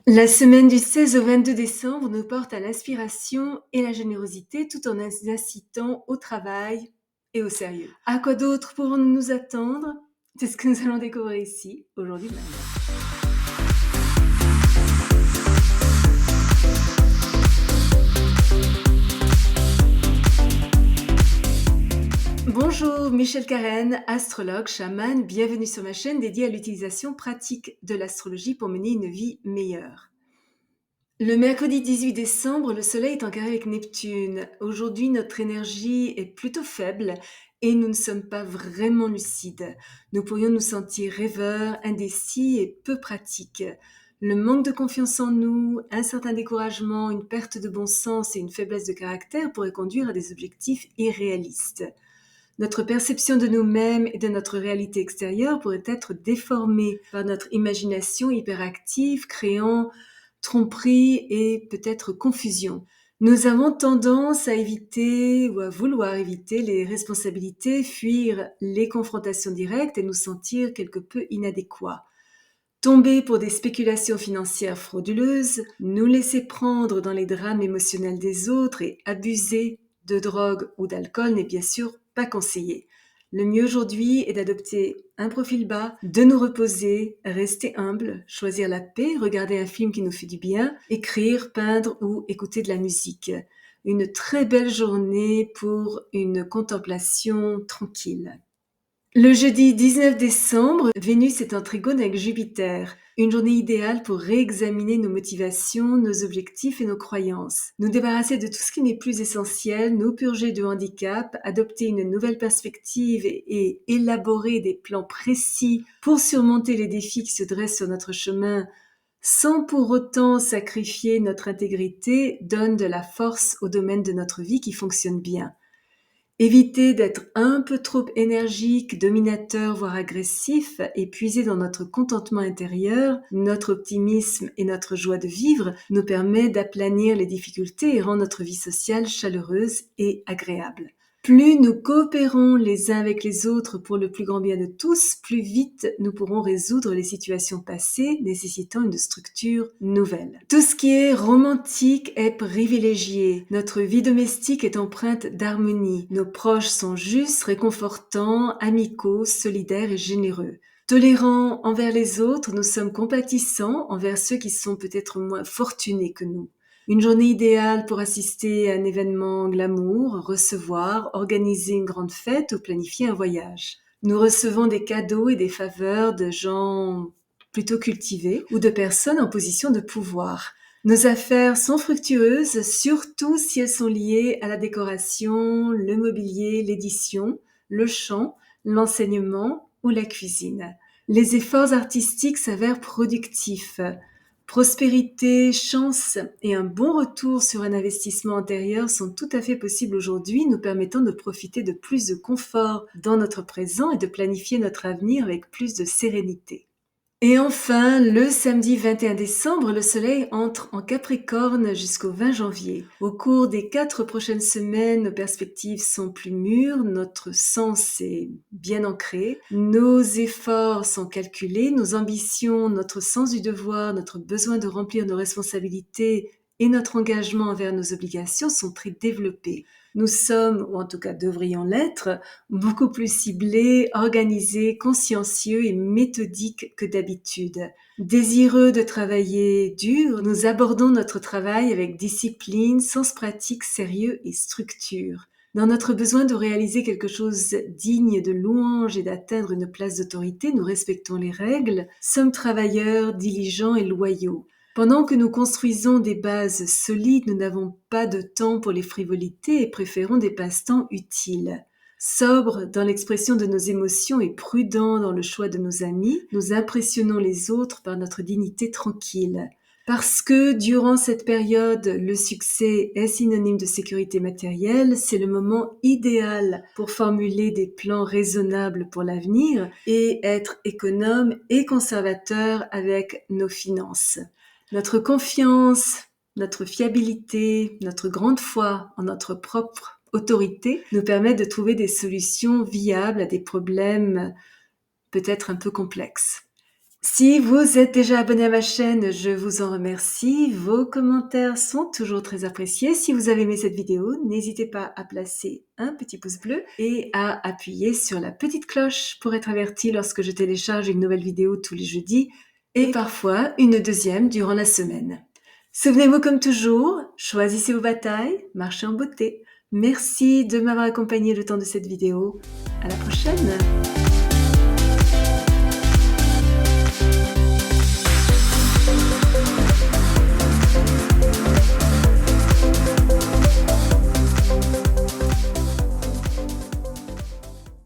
La semaine du 16 au 22 décembre nous porte à l'inspiration et la générosité tout en incitant au travail et au sérieux. À quoi d'autre pourrons-nous nous attendre? C'est ce que nous allons découvrir ici, aujourd'hui même. Bonjour, Michel Carène, astrologue, chaman, bienvenue sur ma chaîne dédiée à l'utilisation pratique de l'astrologie pour mener une vie meilleure. Le mercredi 18 décembre, le Soleil est en carré avec Neptune. Aujourd'hui, notre énergie est plutôt faible et nous ne sommes pas vraiment lucides. Nous pourrions nous sentir rêveurs, indécis et peu pratiques. Le manque de confiance en nous, un certain découragement, une perte de bon sens et une faiblesse de caractère pourraient conduire à des objectifs irréalistes. Notre perception de nous-mêmes et de notre réalité extérieure pourrait être déformée par notre imagination hyperactive, créant tromperie et peut-être confusion. Nous avons tendance à éviter ou à vouloir éviter les responsabilités, fuir les confrontations directes et nous sentir quelque peu inadéquats. Tomber pour des spéculations financières frauduleuses, nous laisser prendre dans les drames émotionnels des autres et abuser de drogue ou d'alcool n'est bien sûr pas conseillé. Le mieux aujourd'hui est d'adopter un profil bas, de nous reposer, rester humble, choisir la paix, regarder un film qui nous fait du bien, écrire, peindre ou écouter de la musique. Une très belle journée pour une contemplation tranquille. Le jeudi 19 décembre, Vénus est en trigone avec Jupiter. Une journée idéale pour réexaminer nos motivations, nos objectifs et nos croyances. Nous débarrasser de tout ce qui n'est plus essentiel, nous purger de handicap, adopter une nouvelle perspective et élaborer des plans précis pour surmonter les défis qui se dressent sur notre chemin sans pour autant sacrifier notre intégrité, donne de la force au domaine de notre vie qui fonctionne bien. Éviter d'être un peu trop énergique, dominateur, voire agressif, et puiser dans notre contentement intérieur, notre optimisme et notre joie de vivre nous permet d'aplanir les difficultés et rend notre vie sociale chaleureuse et agréable. Plus nous coopérons les uns avec les autres pour le plus grand bien de tous, plus vite nous pourrons résoudre les situations passées nécessitant une structure nouvelle. Tout ce qui est romantique est privilégié. Notre vie domestique est empreinte d'harmonie. Nos proches sont justes, réconfortants, amicaux, solidaires et généreux. Tolérants envers les autres, nous sommes compatissants envers ceux qui sont peut-être moins fortunés que nous. Une journée idéale pour assister à un événement glamour, recevoir, organiser une grande fête ou planifier un voyage. Nous recevons des cadeaux et des faveurs de gens plutôt cultivés ou de personnes en position de pouvoir. Nos affaires sont fructueuses, surtout si elles sont liées à la décoration, le mobilier, l'édition, le chant, l'enseignement ou la cuisine. Les efforts artistiques s'avèrent productifs. Prospérité, chance et un bon retour sur un investissement antérieur sont tout à fait possibles aujourd'hui, nous permettant de profiter de plus de confort dans notre présent et de planifier notre avenir avec plus de sérénité. Et enfin, le samedi 21 décembre, le Soleil entre en Capricorne jusqu'au 20 janvier. Au cours des 4 prochaines semaines, nos perspectives sont plus mûres, notre sens est bien ancré, nos efforts sont calculés, nos ambitions, notre sens du devoir, notre besoin de remplir nos responsabilités et notre engagement envers nos obligations sont très développés. Nous sommes, ou en tout cas devrions l'être, beaucoup plus ciblés, organisés, consciencieux et méthodiques que d'habitude. Désireux de travailler dur, nous abordons notre travail avec discipline, sens pratique, sérieux et structure. Dans notre besoin de réaliser quelque chose digne de louange et d'atteindre une place d'autorité, nous respectons les règles, sommes travailleurs, diligents et loyaux. Pendant que nous construisons des bases solides, nous n'avons pas de temps pour les frivolités et préférons des passe-temps utiles. Sobres dans l'expression de nos émotions et prudents dans le choix de nos amis, nous impressionnons les autres par notre dignité tranquille. Parce que durant cette période, le succès est synonyme de sécurité matérielle, c'est le moment idéal pour formuler des plans raisonnables pour l'avenir et être économe et conservateur avec nos finances. Notre confiance, notre fiabilité, notre grande foi en notre propre autorité nous permettent de trouver des solutions viables à des problèmes peut-être un peu complexes. Si vous êtes déjà abonné à ma chaîne, je vous en remercie. Vos commentaires sont toujours très appréciés. Si vous avez aimé cette vidéo, n'hésitez pas à placer un petit pouce bleu et à appuyer sur la petite cloche pour être averti lorsque je télécharge une nouvelle vidéo tous les jeudis et parfois une deuxième durant la semaine. Souvenez-vous comme toujours, choisissez vos batailles, marchez en beauté. Merci de m'avoir accompagné le temps de cette vidéo. À la prochaine!